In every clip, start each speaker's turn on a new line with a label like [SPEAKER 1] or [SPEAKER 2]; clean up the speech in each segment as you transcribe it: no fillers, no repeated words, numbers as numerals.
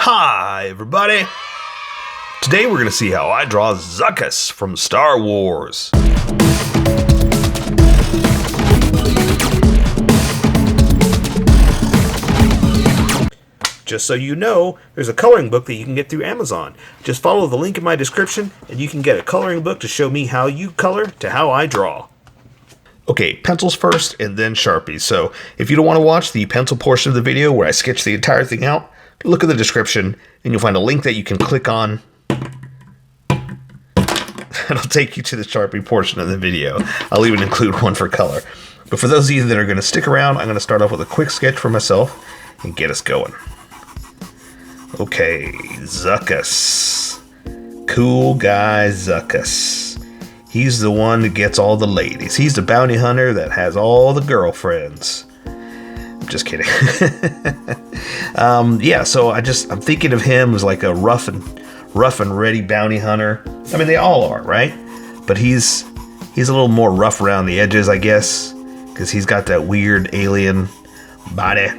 [SPEAKER 1] Hi, everybody! Today we're going to see how I draw Zuckuss from Star Wars. Just so you know, there's a coloring book that you can get through Amazon. Just follow the link in my description and you can get a coloring book to show me how you color to how I draw. Okay, pencils first and then Sharpies. So if you don't want to watch the pencil portion of the video where I sketch the entire thing out, look at the description and you'll find a link that you can click on. It'll take you to the Sharpie portion of the video. I'll even include one for color. But for those of you that are going to stick around, I'm going to start off with a quick sketch for myself and get us going. Okay, Zuckuss. Cool guy Zuckuss. He's the one that gets all the ladies. He's the bounty hunter that has all the girlfriends. I'm just kidding. Yeah, so I'm thinking of him as like a rough and ready bounty hunter. I mean, they all are, right? But he's a little more rough around the edges, I guess, because he's got that weird alien body.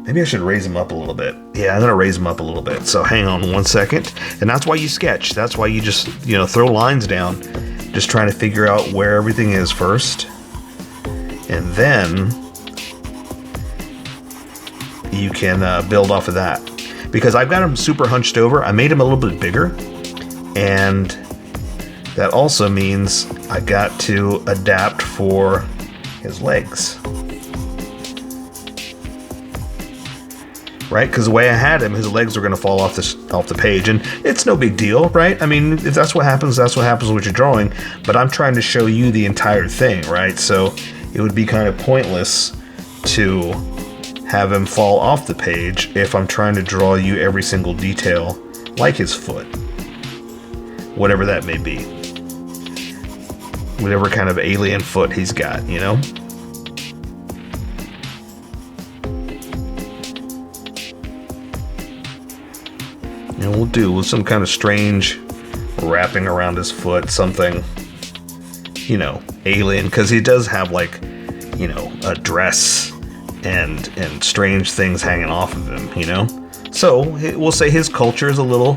[SPEAKER 1] Maybe I should raise him up a little bit. Yeah, I'm gonna raise him up a little bit. So hang on 1 second. And that's why you sketch. That's why you just, throw lines down, just trying to figure out where everything is first. And then you can build off of that. Because I've got him super hunched over. I made him a little bit bigger. And that also means I got to adapt for his legs. Right? Because the way I had him, his legs are going to fall off the page. And it's no big deal, right? I mean, if that's what happens, that's what happens with your drawing. But I'm trying to show you the entire thing, right? So it would be kind of pointless to have him fall off the page if I'm trying to draw you every single detail, like his foot. Whatever that may be. Whatever kind of alien foot he's got, And we'll do with some kind of strange wrapping around his foot, something, alien, because he does have like, a dress and strange things hanging off of him, So we'll say his culture is a little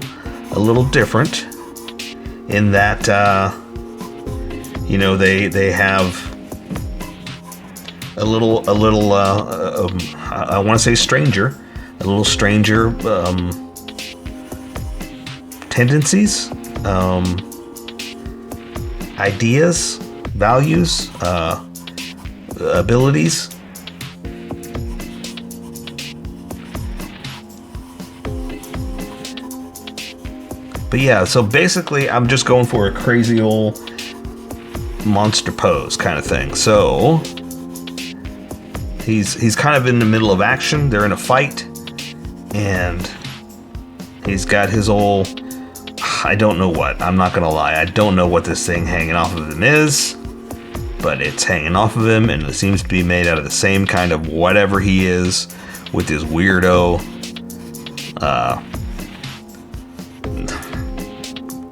[SPEAKER 1] different in that, they have a little I want to say stranger, a little stranger, tendencies, ideas, values, abilities. But yeah, so basically I'm just going for a crazy old monster pose kind of thing. So he's kind of in the middle of action. They're in a fight and he's got his old, I don't know what, I'm not gonna lie, I don't know what this thing hanging off of him is, but it's hanging off of him and it seems to be made out of the same kind of whatever he is with his weirdo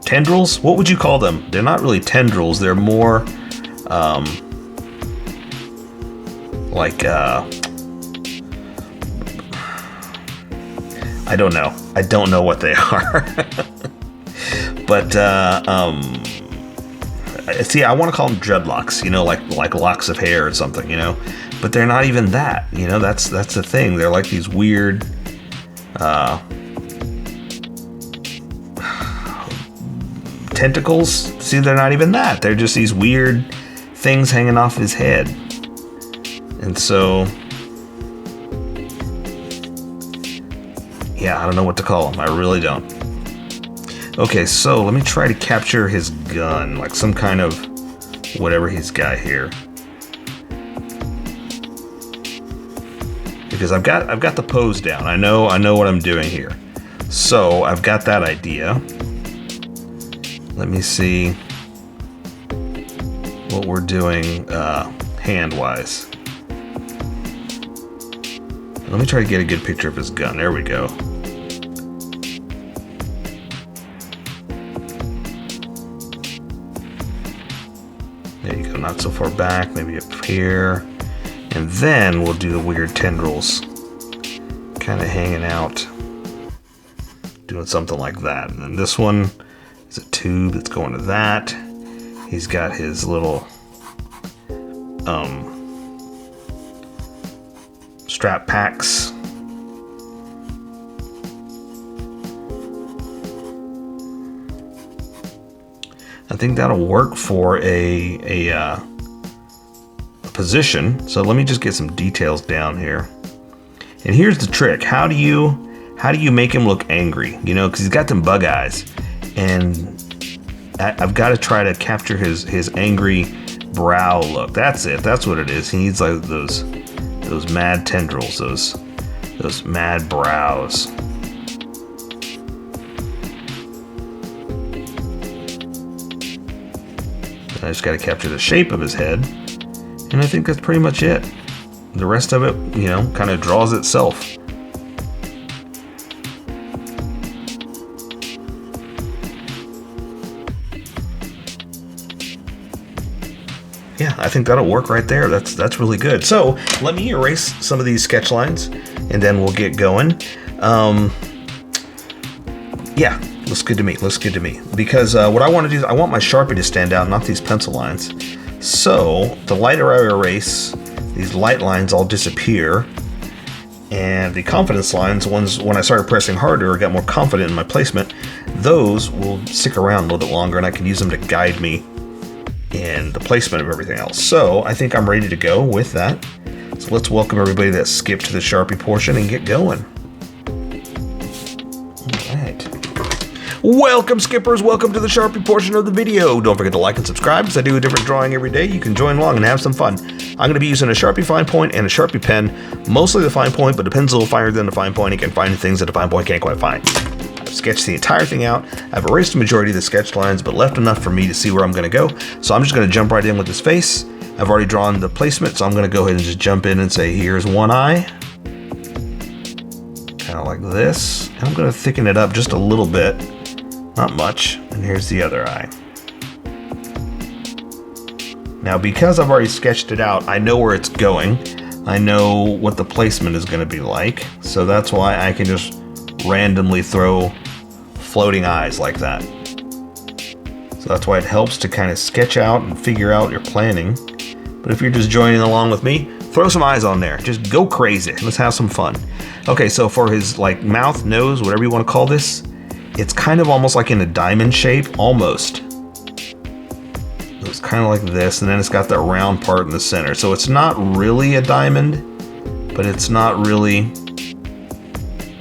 [SPEAKER 1] tendrils? What would you call them? They're not really tendrils, they're more like I don't know what they are. But see, I want to call them dreadlocks, like locks of hair or something, but they're not even that, that's the thing. They're like these weird tentacles. See, they're not even that. They're just these weird things hanging off his head. And so, yeah, I don't know what to call them. I really don't. Okay, so let me try to capture his gun, like some kind of whatever he's got here. Because I've got the pose down. I know what I'm doing here. So I've got that idea. Let me see what we're doing hand-wise. Let me try to get a good picture of his gun. There we go. There you go, not so far back, maybe up here. And then we'll do the weird tendrils kind of hanging out. doing something like that. And then this one is a tube that's going to that. He's got his little strap packs. I think that'll work for a position. So let me just get some details down here. And here's the trick. How do you make him look angry? You know, because he's got them bug eyes, and I've got to try to capture his angry brow look. That's it. That's what it is. He needs like those mad tendrils, those mad brows. I just got to capture the shape of his head, and I think that's pretty much it. The rest of it, you know, kind of draws itself. Yeah, I think that'll work right there. That's really good. So let me erase some of these sketch lines, and then we'll get going. Yeah, looks good to me. Looks good to me. Because what I want to do is I want my Sharpie to stand out, not these pencil lines. So the lighter I erase, these light lines all disappear, and the confidence lines, ones when I started pressing harder or got more confident in my placement, those will stick around a little bit longer, and I can use them to guide me in the placement of everything else. So I think I'm ready to go with that. So let's welcome everybody that skipped to the Sharpie portion and get going. All right. Welcome, skippers. Welcome to the Sharpie portion of the video. Don't forget to like and subscribe, because I do a different drawing every day. You can join along and have some fun. I'm going to be using a Sharpie fine point and a Sharpie pen, mostly the fine point, but the pen's a little finer than the fine point. You can find things that the fine point can't quite find. I've sketched the entire thing out. I've erased the majority of the sketch lines, but left enough for me to see where I'm going to go. So I'm just going to jump right in with his face. I've already drawn the placement, so I'm going to go ahead and just jump in and say, here's one eye. Kind of like this. And I'm going to thicken it up just a little bit. Not much. And here's the other eye. Now, because I've already sketched it out, I know where it's going. I know what the placement is going to be like. So that's why I can just randomly throw floating eyes like that. So that's why it helps to kind of sketch out and figure out your planning. But if you're just joining along with me, throw some eyes on there. Just go crazy. Let's have some fun. Okay, so for his like mouth, nose, whatever you want to call this, it's kind of almost like in a diamond shape, almost. It's kind of like this, and then it's got that round part in the center. So it's not really a diamond, but it's not really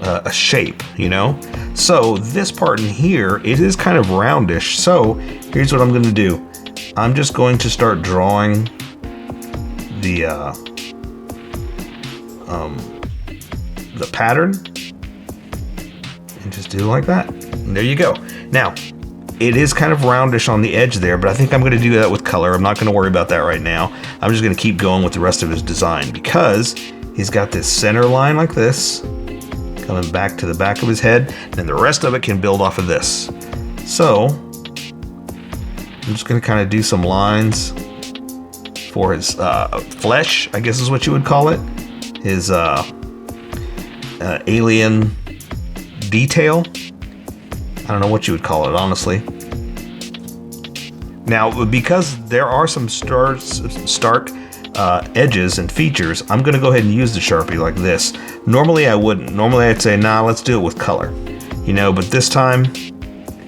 [SPEAKER 1] a shape, you know? So this part in here, it is kind of roundish. So here's what I'm going to do. I'm just going to start drawing the pattern, and just do it like that. And there you go. Now, it is kind of roundish on the edge there, but I think I'm going to do that with color. I'm not going to worry about that right now. I'm just going to keep going with the rest of his design, because he's got this center line like this, coming back to the back of his head, and the rest of it can build off of this. So I'm just going to kind of do some lines for his flesh, I guess is what you would call it. His alien detail. I don't know what you would call it, honestly. Now, because there are some stark edges and features, I'm going to go ahead and use the Sharpie like this. Normally, I wouldn't. Normally, I'd say, nah, let's do it with color. You know, but this time,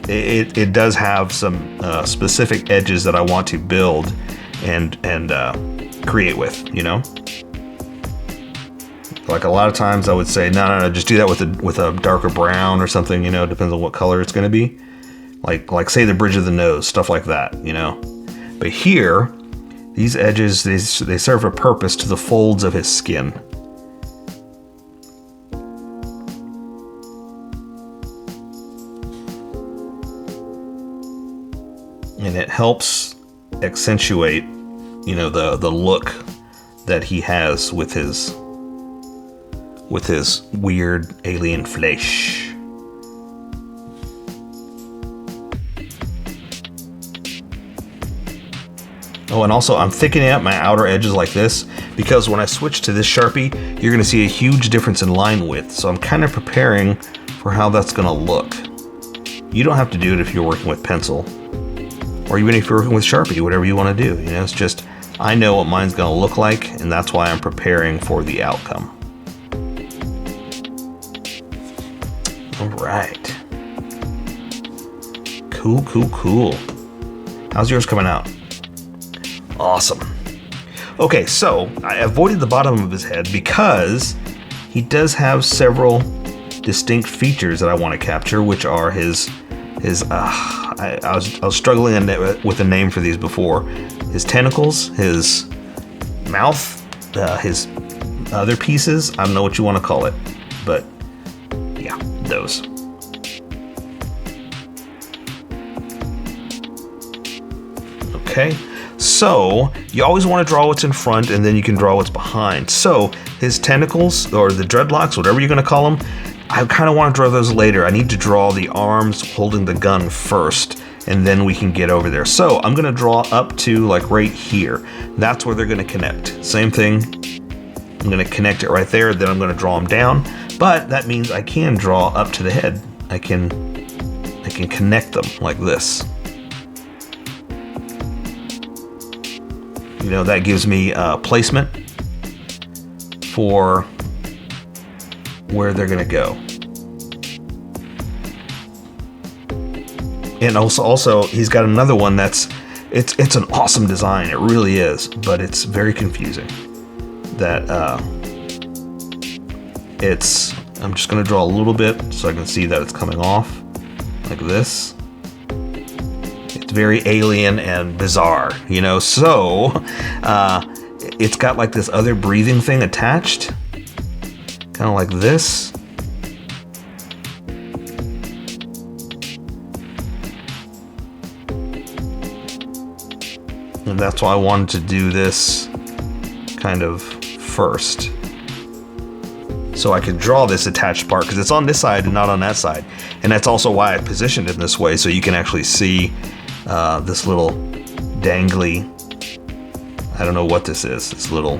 [SPEAKER 1] it does have some specific edges that I want to build and create with, you know? Like a lot of times I would say, no, just do that with a darker brown or something, you know, depends on what color it's going to be. Like say the bridge of the nose, stuff like that, you know. But here, these edges, they serve a purpose to the folds of his skin. And it helps accentuate, you know, the look that he has with his weird alien flesh. Oh, and also I'm thickening up my outer edges like this, because when I switch to this Sharpie, you're going to see a huge difference in line width. So I'm kind of preparing for for how that's gonna look. You don't have to do it if you're working with pencil, or even if you're working with Sharpie, whatever you wanna do. You know, it's just, I know what mine's gonna look like, and that's why I'm preparing for the outcome. All right. Cool, cool, cool. How's yours coming out? Awesome. Okay, so I avoided the bottom of his head because he does have several distinct features that I want to capture, which are his I was struggling with a name for these before. His tentacles, his mouth, his other pieces. I don't know what you want to call it, but yeah, those. Okay, so you always want to draw what's in front, and then you can draw what's behind. So his tentacles, or the dreadlocks, whatever you're going to call them, I kind of want to draw those later. I need to draw the arms holding the gun first, and then we can get over there. So I'm going to draw up to like right here. That's where they're going to connect. Same thing. I'm going to connect it right there. Then I'm going to draw them down. But that means I can draw up to the head. I can connect them like this. You know, that gives me placement for where they're gonna go. And also he's got another one that's, it's an awesome design, it really is, but it's very confusing. That I'm just gonna draw a little bit so I can see that it's coming off like this. It's very alien and bizarre, you know, so it's got like this other breathing thing attached, kind of like this. And that's why I wanted to do this kind of first, so I can draw this attached part, because it's on this side and not on that side. And that's also why I positioned it this way, so you can actually see this little dangly, I don't know what this is, this little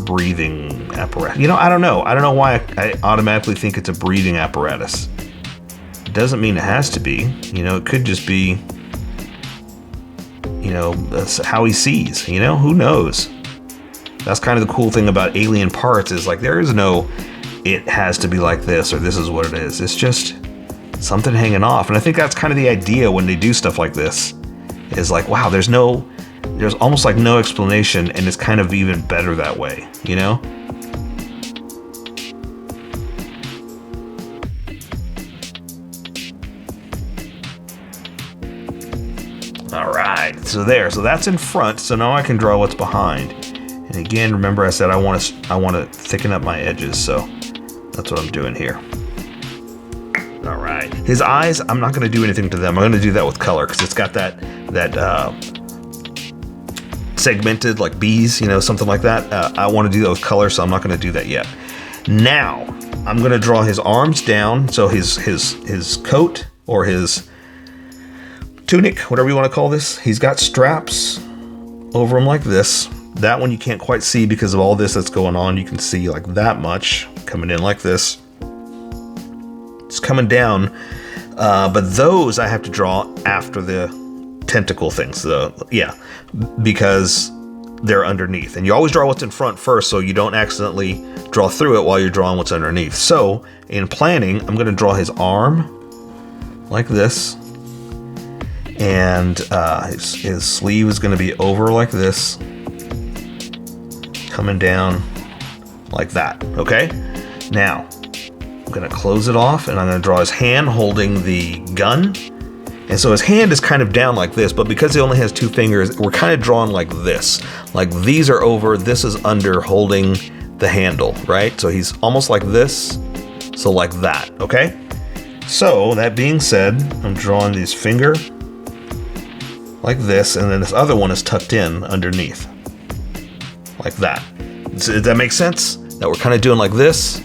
[SPEAKER 1] breathing apparatus. You know, I don't know why I automatically think it's a breathing apparatus. It doesn't mean it has to be, you know, it could just be, you know, that's how he sees, you know, who knows? That's kind of the cool thing about alien parts, is like there is no, it has to be like this or this is what it is. It's just something hanging off. And I think that's kind of the idea when they do stuff like this, is like, wow, there's almost like no explanation, and it's kind of even better that way, you know? All right, so that's in front. So now I can draw what's behind. And again, remember I said I want to thicken up my edges, so that's what I'm doing here. All right, his eyes, I'm not going to do anything to them. I'm going to do that with color, because it's got that segmented like bees, you know, something like that. I want to do that with color, so I'm not going to do that yet. Now I'm going to draw his arms down, so his coat or his tunic, whatever you want to call this, he's got straps over him like this. That one you can't quite see because of all this that's going on. You can see like that much coming in like this. It's coming down, but those I have to draw after the tentacle things, yeah, because they're underneath. And you always draw what's in front first, so you don't accidentally draw through it while you're drawing what's underneath. So in planning, I'm going to draw his arm like this, and his sleeve is going to be over like this, coming down like that. Okay, now I'm going to close it off, and I'm going to draw his hand holding the gun. And so his hand is kind of down like this, but because he only has two fingers, we're kind of drawing like this. Like these are over, this is under, holding the handle, right? So he's almost like this, so like that, okay? So that being said, I'm drawing his finger like this, and then this other one is tucked in underneath, like that. Does that make sense? That we're kind of doing like this?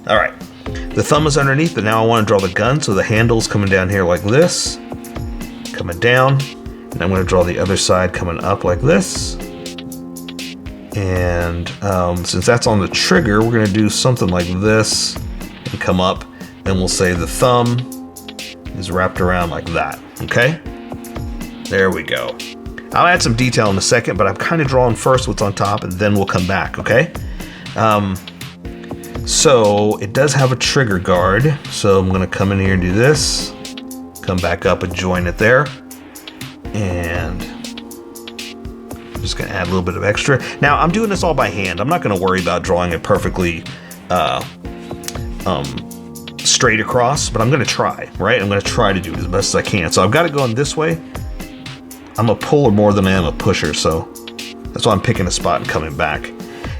[SPEAKER 1] All right, the thumb is underneath, but now I want to draw the gun, so the handle's coming down here like this, coming down, and I'm going to draw the other side coming up like this. And since that's on the trigger, we're going to do something like this and come up. and we'll say the thumb is wrapped around like that, okay? There we go. I'll add some detail in a second, but I'm kind of drawing first what's on top, and then we'll come back, okay? So it does have a trigger guard, so I'm gonna come in here and do this, come back up and join it there, and I'm just gonna add a little bit of extra. Now I'm doing this all by hand. I'm not gonna worry about drawing it perfectly straight across, but I'm gonna try, right? I'm gonna try to do it as best as I can. So I've got it going this way. I'm a puller more than I am a pusher, so that's why I'm picking a spot and coming back.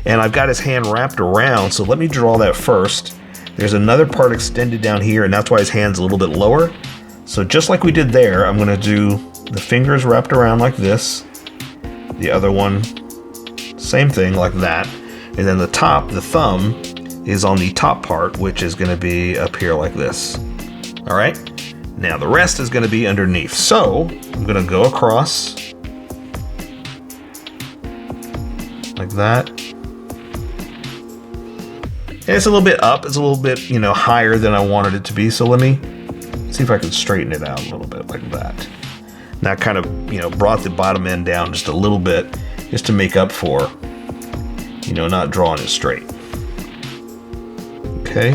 [SPEAKER 1] And I've got his hand wrapped around, so let me draw that first. There's another part extended down here, and that's why his hand's a little bit lower. So just like we did there, I'm gonna do the fingers wrapped around like this. The other one, same thing like that. And then the top, the thumb, is on the top part, which is gonna be up here like this. All right? Now the rest is gonna be underneath. So I'm gonna go across like that. And it's a little bit up, it's a little bit, higher than I wanted it to be. So let me see if I can straighten it out a little bit like that. Now kind of, brought the bottom end down just a little bit, just to make up for, not drawing it straight. Okay.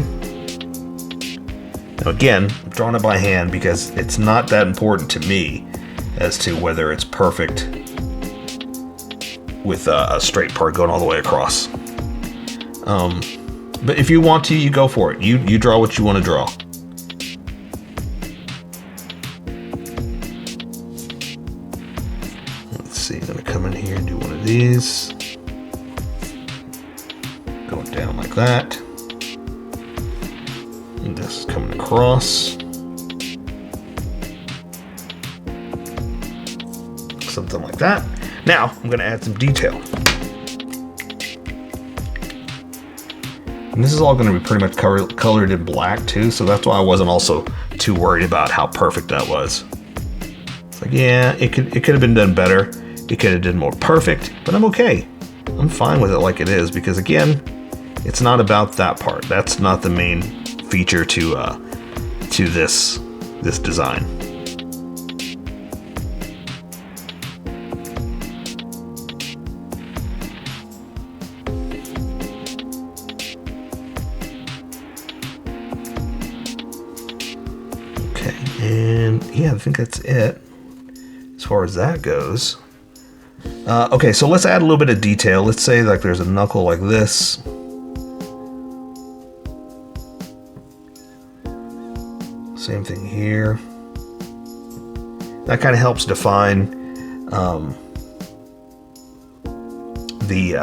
[SPEAKER 1] Now again, I'm drawing it by hand because it's not that important to me as to whether it's perfect with a straight part going all the way across. But if you want to, you go for it. You draw what you want to draw. Let's see, I'm gonna come in here and do one of these. Going down like that. And this is coming across. Something like that. Now, I'm gonna add some detail. And this is all gonna be pretty much colored in black too, so that's why I wasn't also too worried about how perfect that was. It's like, yeah, it could have been done better. It could have been more perfect, but I'm okay. I'm fine with it like it is, because again, it's not about that part. That's not the main feature to this design. Okay, and yeah, I think that's it as far as that goes. Okay, so let's add a little bit of detail. Let's say like there's a knuckle like this. Same thing here. That kind of helps define the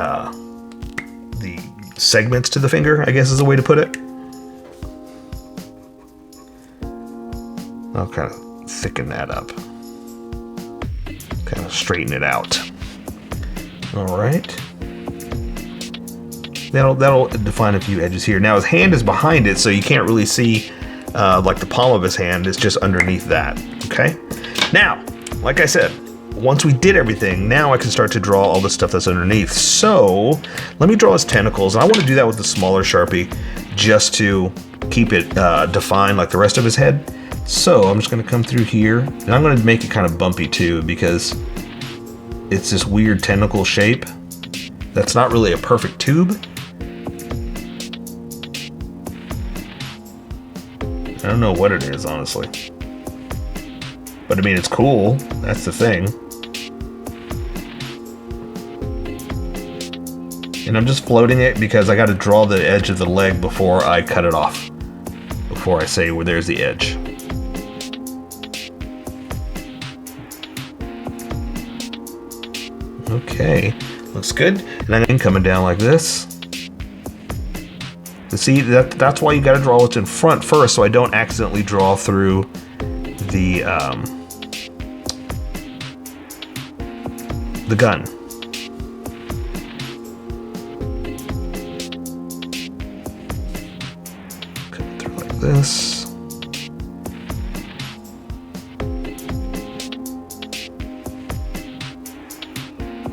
[SPEAKER 1] segments to the finger, I guess is the way to put it. I'll kind of thicken that up. Kind of straighten it out. All right. That'll define a few edges here. Now his hand is behind it, so you can't really see like the palm of his hand. It's just underneath that. Okay. Now, like I said, once we did everything, now I can start to draw all the stuff that's underneath. So let me draw his tentacles. I want to do that with the smaller Sharpie just to keep it defined like the rest of his head. So I'm just going to come through here, and I'm going to make it kind of bumpy too, because it's this weird tentacle shape that's not really a perfect tube. I don't know what it is, honestly. But I mean, it's cool. That's the thing. And I'm just floating it because I got to draw the edge of the leg before I cut it off. Before I say, well, there's the edge. Okay, looks good. And then coming down like this. But see, that's why you got to draw what's in front first, so I don't accidentally draw through the gun. Come through like this.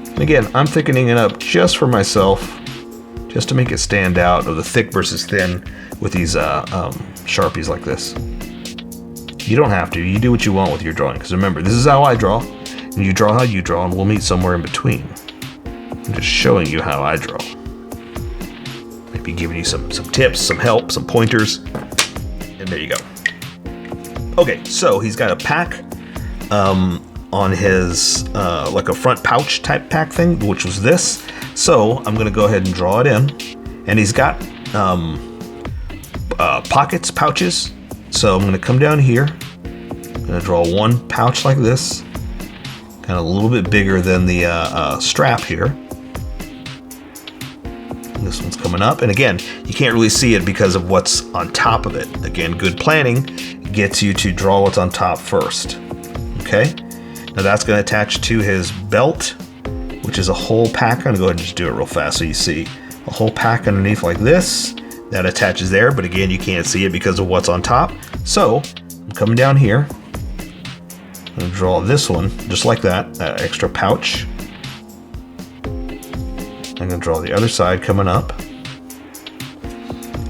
[SPEAKER 1] And again, I'm thickening it up just for myself, just to make it stand out, of the thick versus thin with these Sharpies like this. You don't have to. You do what you want with your drawing, because remember, this is how I draw, and you draw how you draw, and we'll meet somewhere in between. I'm just showing you how I draw. Maybe giving you some tips, some help, some pointers, and there you go. Okay, so he's got a pack on his, like a front pouch type pack thing, which was this. So I'm gonna go ahead and draw it in. And he's got pockets, pouches. So I'm gonna come down here. I'm gonna draw one pouch like this, kind of a little bit bigger than the strap here. This one's coming up, and again, you can't really see it because of what's on top of it. Again, good planning gets you to draw what's on top first. Okay, now that's going to attach to his belt, which is a whole pack. I'm going to go ahead and just do it real fast so you see a whole pack underneath like this. That attaches there, but again, you can't see it because of what's on top. So I'm coming down here. I'm going to draw this one just like that, that extra pouch. I'm going to draw the other side coming up.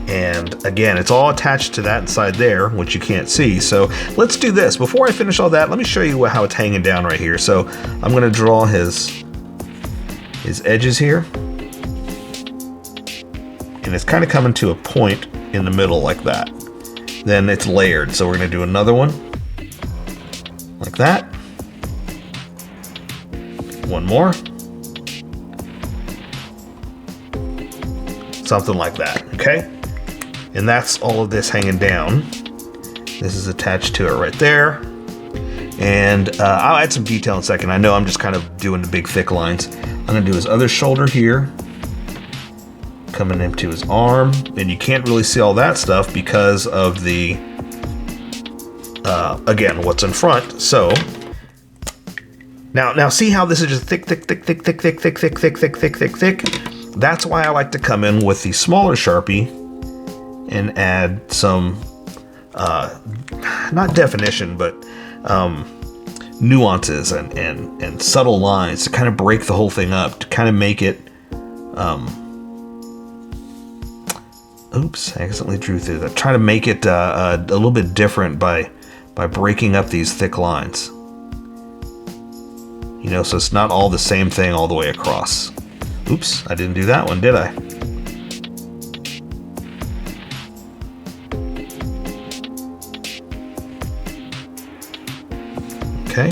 [SPEAKER 1] And again, it's all attached to that side there, which you can't see. So let's do this. Before I finish all that, let me show you how it's hanging down right here. So I'm going to draw his edges here. And it's kind of coming to a point in the middle like that. Then it's layered. So we're going to do another one like that. One more. Something like that, okay? And that's all of this hanging down. This is attached to it right there. And I'll add some detail in a second. I know I'm just kind of doing the big thick lines. I'm gonna do his other shoulder here. Coming into his arm. And you can't really see all that stuff because of the, again, what's in front. So, now see how this is just thick. That's why I like to come in with the smaller Sharpie and add some, not definition, but nuances and subtle lines to kind of break the whole thing up, to kind of make it, oops, I accidentally drew through that. Try to make it a little bit different by breaking up these thick lines. You know, so it's not all the same thing all the way across. Oops, I didn't do that one, did I? Okay.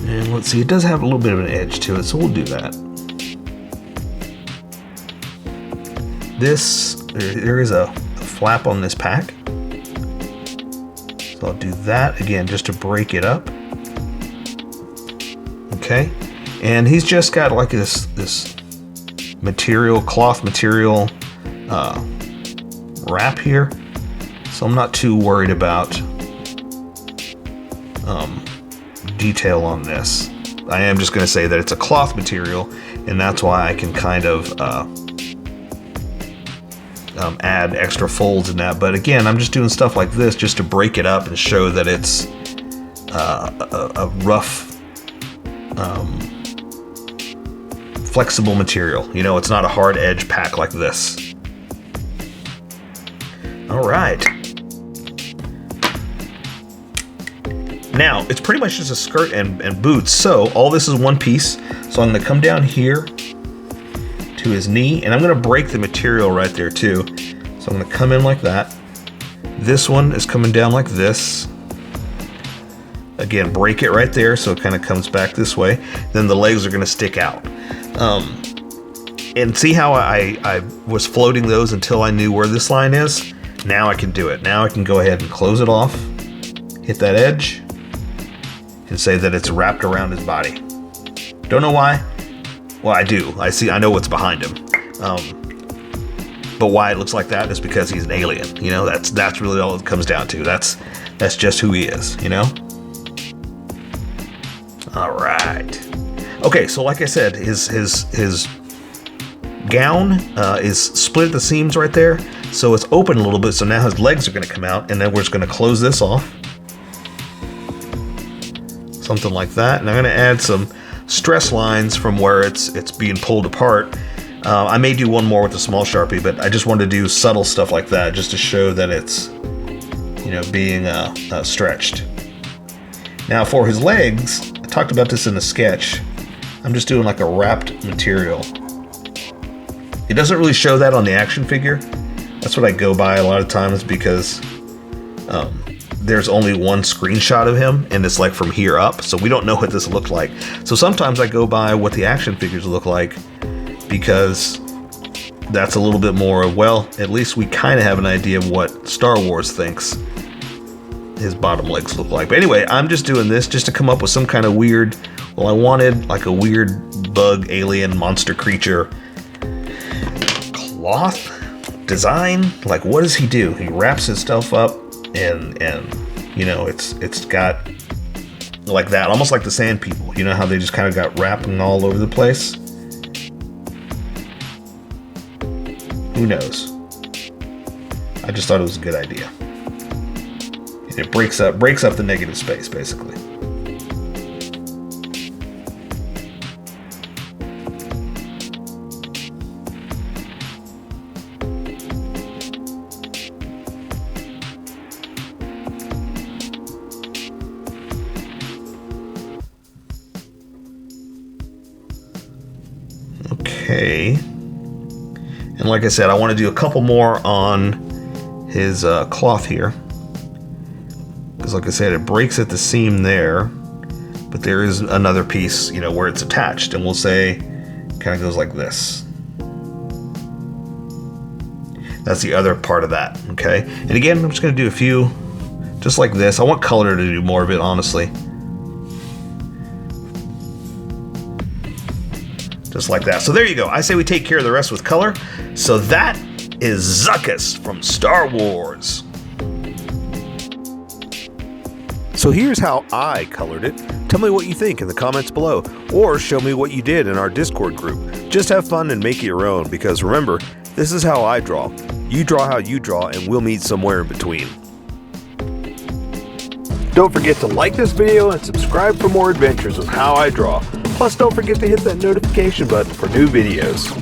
[SPEAKER 1] And let's see, it does have a little bit of an edge to it, so we'll do that. There is a flap on this pack. So I'll do that again just to break it up. Okay. And he's just got like this material, cloth material wrap here. So I'm not too worried about detail on this. I am just going to say that it's a cloth material, and that's why I can kind of add extra folds in that. But again, I'm just doing stuff like this just to break it up and show that it's a rough, flexible material. You know, it's not a hard edge pack like this. All right. Now, it's pretty much just a skirt and boots. So all this is one piece. So I'm going to come down here to his knee, and I'm going to break the material right there too. So I'm going to come in like that. This one is coming down like this. Again, break it right there so it kind of comes back this way. Then the legs are going to stick out. And see how I was floating those until I knew where this line is? Now I can do it. Now I can go ahead and close it off, hit that edge, and say that it's wrapped around his body. Don't know why. Well, I do. I know what's behind him. But why it looks like that is because he's an alien. You know, that's really all it comes down to. That's just who he is, you know? All right. Okay, so like I said, his gown is split at the seams right there, so it's open a little bit. So now his legs are going to come out, and then we're just going to close this off, something like that. And I'm going to add some stress lines from where it's being pulled apart, I may do one more with the small Sharpie, but I just wanted to do subtle stuff like that just to show that it's, you know, being stretched. Now for his legs, I talked about this in the sketch. I'm just doing like a wrapped material. It doesn't really show that on the action figure. That's what I go by a lot of times because there's only one screenshot of him and it's like from here up, so we don't know what this looked like. So sometimes I go by what the action figures look like because that's a little bit more, well, at least we kind of have an idea of what Star Wars thinks his bottom legs look like. But anyway, I'm just doing this just to come up with some kind of weird, well, I wanted like a weird bug, alien, monster creature cloth design. Like, what does he do? He wraps his stuff up and you know, it's got like that, almost like the Sand People. You know how they just kind of got wrapping all over the place? Who knows? I just thought it was a good idea. And it breaks up the negative space, basically. Okay. And like I said, I want to do a couple more on his cloth here. Because like I said, it breaks at the seam there. But there is another piece, you know, where it's attached. And we'll say, kind of goes like this. That's the other part of that, okay? And again, I'm just going to do a few, just like this. I want color to do more of it, honestly. Just like that. So there you go. I say we take care of the rest with color. So that is Zuckuss from Star Wars. So here's how I colored it. Tell me what you think in the comments below, or show me what you did in our Discord group. Just have fun and make it your own, because remember, this is how I draw. You draw how you draw, and we'll meet somewhere in between. Don't forget to like this video and subscribe for more adventures with How I Draw. Plus, don't forget to hit that notification button for new videos.